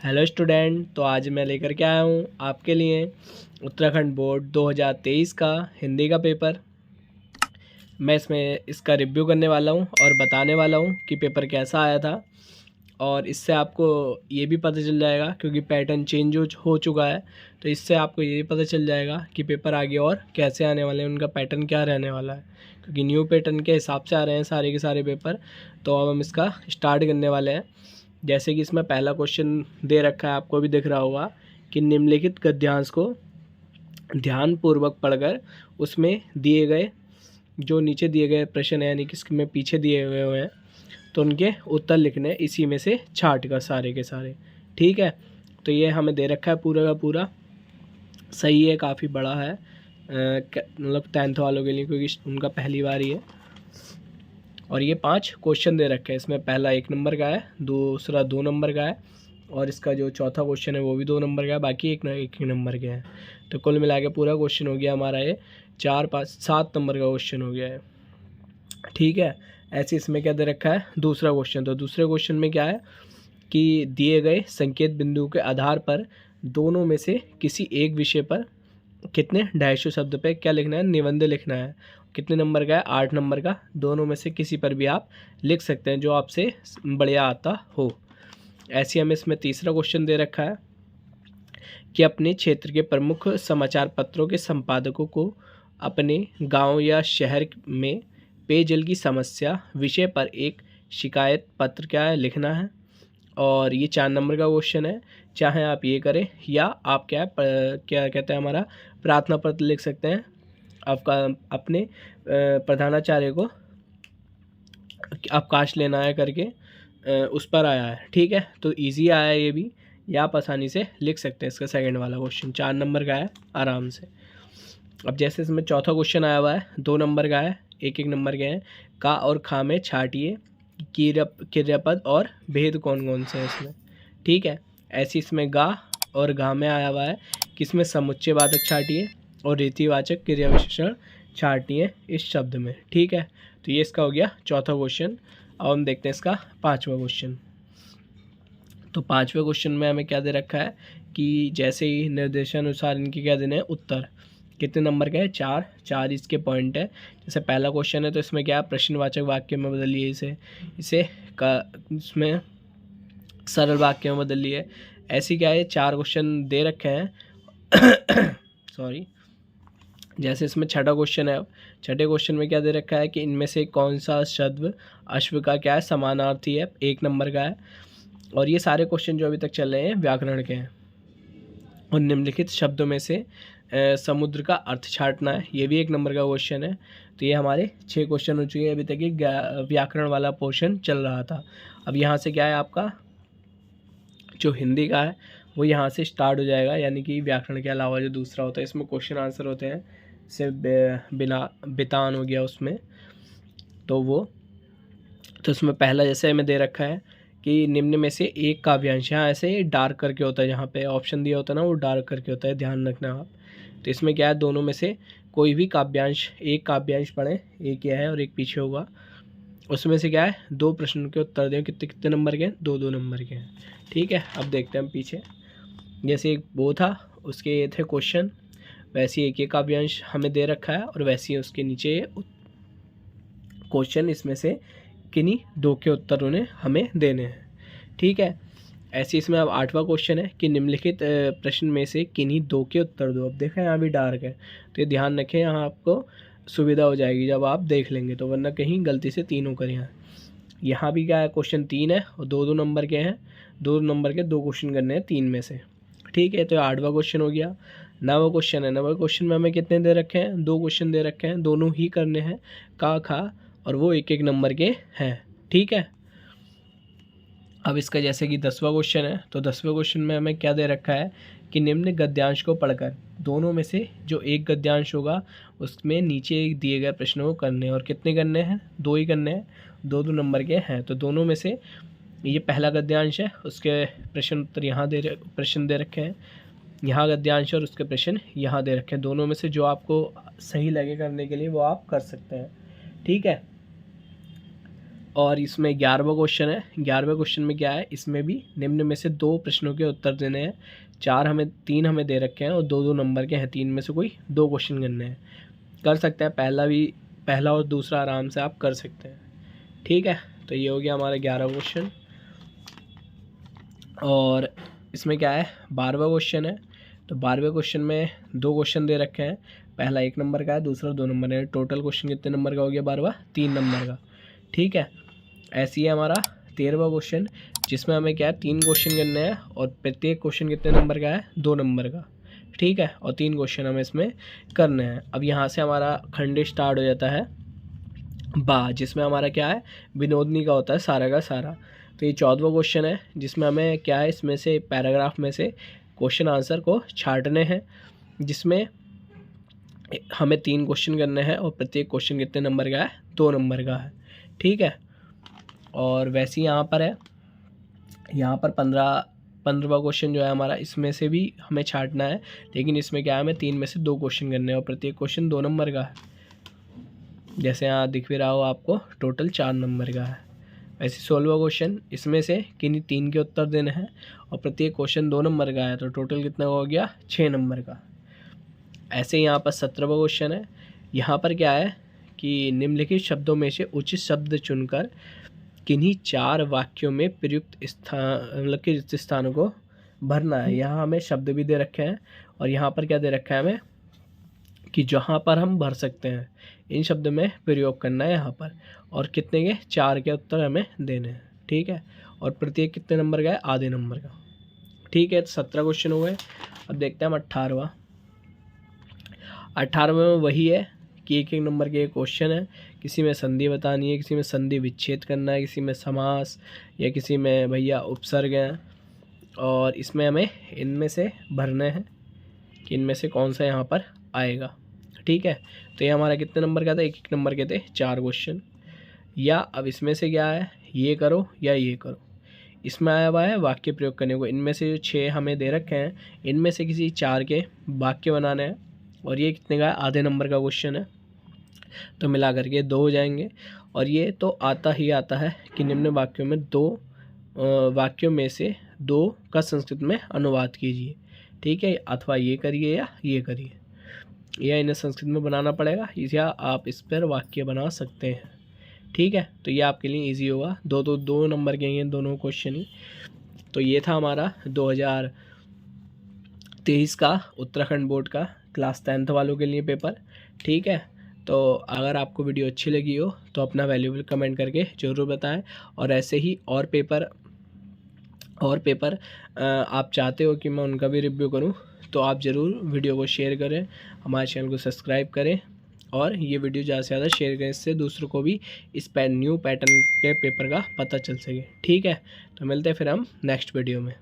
Hello student, तो आज मैं लेकर के आया हूँ आपके लिए उत्तराखंड बोर्ड 2023 का हिंदी का पेपर। मैं इसमें इसका रिव्यू करने वाला हूँ और बताने वाला हूँ कि पेपर कैसा आया था। और इससे आपको ये भी पता चल जाएगा, क्योंकि पैटर्न चेंज हो चुका है, तो इससे आपको ये भी पता चल जाएगा कि पेपर आगे और कैसे आने वाले हैं, उनका पैटर्न क्या रहने वाला है, क्योंकि न्यू पैटर्न के हिसाब से आ रहे हैं सारे के सारे पेपर। तो अब हम इसका स्टार्ट करने वाले हैं। जैसे कि इसमें पहला क्वेश्चन दे रखा है, आपको भी दिख रहा होगा कि निम्नलिखित गद्यांश को ध्यानपूर्वक पढ़कर उसमें दिए गए जो नीचे दिए गए प्रश्न है, यानी कि इसमें पीछे दिए हुए हैं, तो उनके उत्तर लिखने इसी में से छाट कर सारे के सारे। ठीक है, तो ये हमें दे रखा है पूरा का पूरा। सही है, काफ़ी बड़ा है, मतलब 10th वालों के लिए, क्योंकि उनका पहली बार ही है। और ये 5 क्वेश्चन दे रखे हैं। इसमें पहला 1 नंबर का है, दूसरा 2 नंबर का है, और इसका जो चौथा क्वेश्चन है वो भी 2 नंबर का है, बाकी एक ही नंबर के हैं। तो कुल मिला के पूरा क्वेश्चन हो गया हमारा ये 4, 5, 7 नंबर का क्वेश्चन हो गया है। ठीक है, ऐसे इसमें क्या दे रखा है दूसरा क्वेश्चन। तो दूसरे क्वेश्चन में क्या है कि दिए गए संकेत बिंदु के आधार पर दोनों में से किसी एक विषय पर कितने 250 शब्द पे क्या लिखना है, निबंध लिखना है। कितने नंबर का है, 8 नंबर का। दोनों में से किसी पर भी आप लिख सकते हैं जो आपसे बढ़िया आता हो। ऐसे हमें इसमें तीसरा क्वेश्चन दे रखा है कि अपने क्षेत्र के प्रमुख समाचार पत्रों के संपादकों को अपने गांव या शहर में पेयजल की समस्या विषय पर एक शिकायत पत्र क्या है लिखना है। और ये 4 नंबर का क्वेश्चन है। चाहे आप ये करें या आप क्या कहते हैं हमारा प्रार्थना पत्र लिख सकते हैं, आपका अपने प्रधानाचार्य को अवकाश लेना है करके उस पर आया है। ठीक है, तो इजी आया है ये भी, या आप आसानी से लिख सकते हैं। इसका सेकंड वाला क्वेश्चन 4 नंबर का है आराम से। अब जैसे इसमें चौथा क्वेश्चन आया हुआ है 2 नंबर का है, एक नंबर के हैं। का और खा में छाटिए क्रियापद और भेद कौन कौन से हैं इसमें। ठीक है, ऐसे इसमें गा और घा में आया हुआ है कि इसमें समुच्चय वाचक छाटिए और रीतिवाचक क्रिया विशेषण छाटिए इस शब्द में। ठीक है, तो ये इसका हो गया चौथा क्वेश्चन। अब हम देखते हैं इसका 5वां क्वेश्चन। तो 5वें क्वेश्चन में हमें क्या दे रखा है कि जैसे ही निर्देशानुसार इनके क्या देने हैं उत्तर। कितने नंबर के हैं, 4 इसके पॉइंट है। जैसे पहला क्वेश्चन है तो इसमें क्या प्रश्नवाचक वाक्य में बदलिए, इसे इसमें सरल वाक्य में बदलिए। ऐसी क्या है 4 क्वेश्चन दे रखे हैं सॉरी। जैसे इसमें छठा क्वेश्चन है। अब छठे क्वेश्चन में क्या दे रखा है कि इनमें से कौन सा शब्द अश्व का क्या है समानार्थी है, 1 नंबर का है। और ये सारे क्वेश्चन जो अभी तक चल रहे हैं व्याकरण के हैं। और निम्नलिखित शब्दों में से समुद्र का अर्थ छांटना है, ये भी 1 नंबर का क्वेश्चन है। तो ये हमारे 6 क्वेश्चन हो चुके हैं। अभी तक ये व्याकरण वाला पोर्शन चल रहा था। अब यहाँ से क्या है आपका जो हिंदी का है वो यहाँ से स्टार्ट हो जाएगा, यानी कि व्याकरण के अलावा जो दूसरा होता है इसमें क्वेश्चन आंसर होते हैं। जैसे बिना बितान हो गया उसमें, तो वो तो उसमें पहला जैसे हमें दे रखा है कि निम्न में से एक काव्यांश, यहाँ ऐसे डार्क करके होता है, जहाँ पे ऑप्शन दिया होता है ना वो डार्क करके होता है, ध्यान रखना आप। तो इसमें क्या है दोनों में से कोई भी काव्यांश, एक काव्यांश पढ़ें, एक यह है और एक पीछे होगा। उसमें से क्या है 2 प्रश्नों के उत्तर दें। कितने कितने नंबर के हैं, 2-2 नंबर के हैं। ठीक है, अब देखते हैं हम पीछे। जैसे एक वो था उसके ये थे क्वेश्चन, वैसे एक काव्यांश हमें दे रखा है और वैसे ही उसके नीचे क्वेश्चन इसमें से किन्हीं 2 के उत्तर उन्हें हमें देने हैं। ठीक है, ऐसे इसमें अब 8वां क्वेश्चन है कि निम्नलिखित प्रश्न में से किन्हीं 2 के उत्तर दो। अब देखें यहाँ भी डार्क है, तो ये ध्यान रखें, यहाँ आपको सुविधा हो जाएगी जब आप देख लेंगे, तो वरना कहीं गलती से तीनों करें। यहाँ भी क्या है क्वेश्चन 3 है और 2-2 नंबर के हैं। 2 नंबर के 2 क्वेश्चन करने हैं 3 में से। ठीक है, तो 8वां क्वेश्चन हो गया। 9वां क्वेश्चन है। 9वें क्वेश्चन में हमें कितने दे रखे हैं, 2 क्वेश्चन दे रखे हैं, दोनों ही करने हैं का खा, और वो 1-1 नंबर के हैं। ठीक है, अब इसका जैसे कि 10वां क्वेश्चन है। तो 10वें क्वेश्चन में हमें क्या दे रखा है कि निम्न गद्यांश को पढ़कर दोनों में से जो एक गद्यांश होगा उसमें नीचे दिए गए प्रश्नों को करने, और कितने करने हैं, 2 ही करने हैं, 2-2 नंबर के हैं। तो दोनों में से ये पहला गद्यांश है, उसके प्रश्न उत्तर यहाँ प्रश्न दे रखे हैं, यहाँ गद्यांश और उसके प्रश्न यहाँ दे रखे हैं। दोनों में से जो आपको सही लगे करने के लिए वो आप कर सकते हैं। ठीक है, और इसमें 11वां क्वेश्चन है। 11वें क्वेश्चन में क्या है, इसमें भी निम्न में से 2 प्रश्नों के उत्तर देने हैं। 3 हमें दे रखे हैं और 2-2 नंबर के हैं। 3 में से कोई 2 क्वेश्चन करने हैं। कर सकते हैं, पहला और दूसरा आराम से आप कर सकते हैं। ठीक है, तो ये हो गया हमारा 11वां क्वेश्चन। और इसमें क्या है, 12वां क्वेश्चन है। तो 12वें क्वेश्चन में 2 क्वेश्चन दे रखे हैं। पहला 1 नंबर का है, दूसरा 2 नंबर है। टोटल क्वेश्चन कितने नंबर का हो गया 12वां? 3 नंबर का। ठीक है, ऐसे ही है हमारा 13वां क्वेश्चन, जिसमें हमें क्या है 3 क्वेश्चन करने हैं और प्रत्येक क्वेश्चन कितने नंबर का है? 2 नंबर का। ठीक है, और 3 क्वेश्चन हमें इसमें करने हैं। अब यहाँ से हमारा खंड स्टार्ट हो जाता है बा, जिसमें हमारा क्या है, विनोदनी का होता है सारा का सारा। तो ये 14वां क्वेश्चन है, जिसमें हमें क्या है, इसमें से पैराग्राफ में से क्वेश्चन आंसर को छांटने हैं, जिसमें हमें 3 क्वेश्चन करने हैं और प्रत्येक क्वेश्चन कितने नंबर का है? 2 नंबर का है। ठीक है, और वैसे ही यहाँ पर है, यहाँ पर 15वां क्वेश्चन जो है हमारा, इसमें से भी हमें छांटना है, लेकिन इसमें क्या है, हमें 3 में से 2 क्वेश्चन करने हैं और प्रत्येक क्वेश्चन 2 नंबर का है। जैसे यहाँ दिख भी रहा हो आपको, टोटल 4 नंबर का है। वैसे 16वां क्वेश्चन, इसमें से किन्हीं 3 के उत्तर देने हैं और प्रत्येक क्वेश्चन 2 नंबर का है, तो टोटल कितना हो गया? 6 नंबर का। ऐसे ही यहाँ पर 17वां क्वेश्चन है। यहाँ पर क्या है कि निम्नलिखित शब्दों में से उचित शब्द चुनकर किन्हीं 4 वाक्यों में प्रयुक्त स्थान, मतलब कि रिक्त स्थानों को भरना है। यहाँ हमें शब्द भी दे रखे हैं और यहाँ पर क्या दे रखा है हमें कि जहाँ पर हम भर सकते हैं, इन शब्द में प्रयोग करना है यहाँ पर। और कितने के? 4 के उत्तर हमें देने हैं। ठीक है, और प्रत्येक कितने नंबर का है? आधे नंबर का। ठीक है, तो 17 क्वेश्चन हो गए। अब देखते हैं हम 18वां। 18वें में वही है कि 1-1 नंबर के क्वेश्चन है। किसी में संधि बतानी है, किसी में संधि विच्छेद करना है, किसी में समास, या किसी में भैया उपसर्ग हैं। और इसमें हमें इनमें से भरने हैं कि इनमें से कौन सा यहाँ पर आएगा। ठीक है, तो ये हमारा कितने नंबर का था? 1-1 नंबर के थे 4 क्वेश्चन। या अब इसमें से क्या है, ये करो या ये करो। इसमें आया हुआ है वाक्य प्रयोग करने को। इनमें से जो 6 हमें दे रखे हैं, इनमें से किसी 4 के वाक्य बनाने हैं। और ये कितने का है? आधे नंबर का क्वेश्चन है, तो मिला करके 2 हो जाएंगे। और ये तो आता ही आता है कि निम्न वाक्यों में 2 वाक्यों में से 2 का संस्कृत में अनुवाद कीजिए। ठीक है, अथवा ये करिए या ये करिए, या इन्हें संस्कृत में बनाना पड़ेगा, या आप इस पर वाक्य बना सकते हैं। ठीक है, तो ये आपके लिए इजी होगा। 2 नंबर के हैं दोनों क्वेश्चन ही। तो ये था हमारा 2023 का उत्तराखंड बोर्ड का क्लास 10th वालों के लिए पेपर। ठीक है, तो अगर आपको वीडियो अच्छी लगी हो तो अपना वैल्यूएबल कमेंट करके ज़रूर बताएं। और ऐसे ही और पेपर आप चाहते हो कि मैं उनका भी रिव्यू करूं, तो आप ज़रूर वीडियो को शेयर करें, हमारे चैनल को सब्सक्राइब करें और ये वीडियो ज़्यादा से ज़्यादा शेयर करें, इससे दूसरों को भी इस न्यू पैटर्न के पेपर का पता चल सके। ठीक है, तो मिलते हैं फिर हम नेक्स्ट वीडियो में।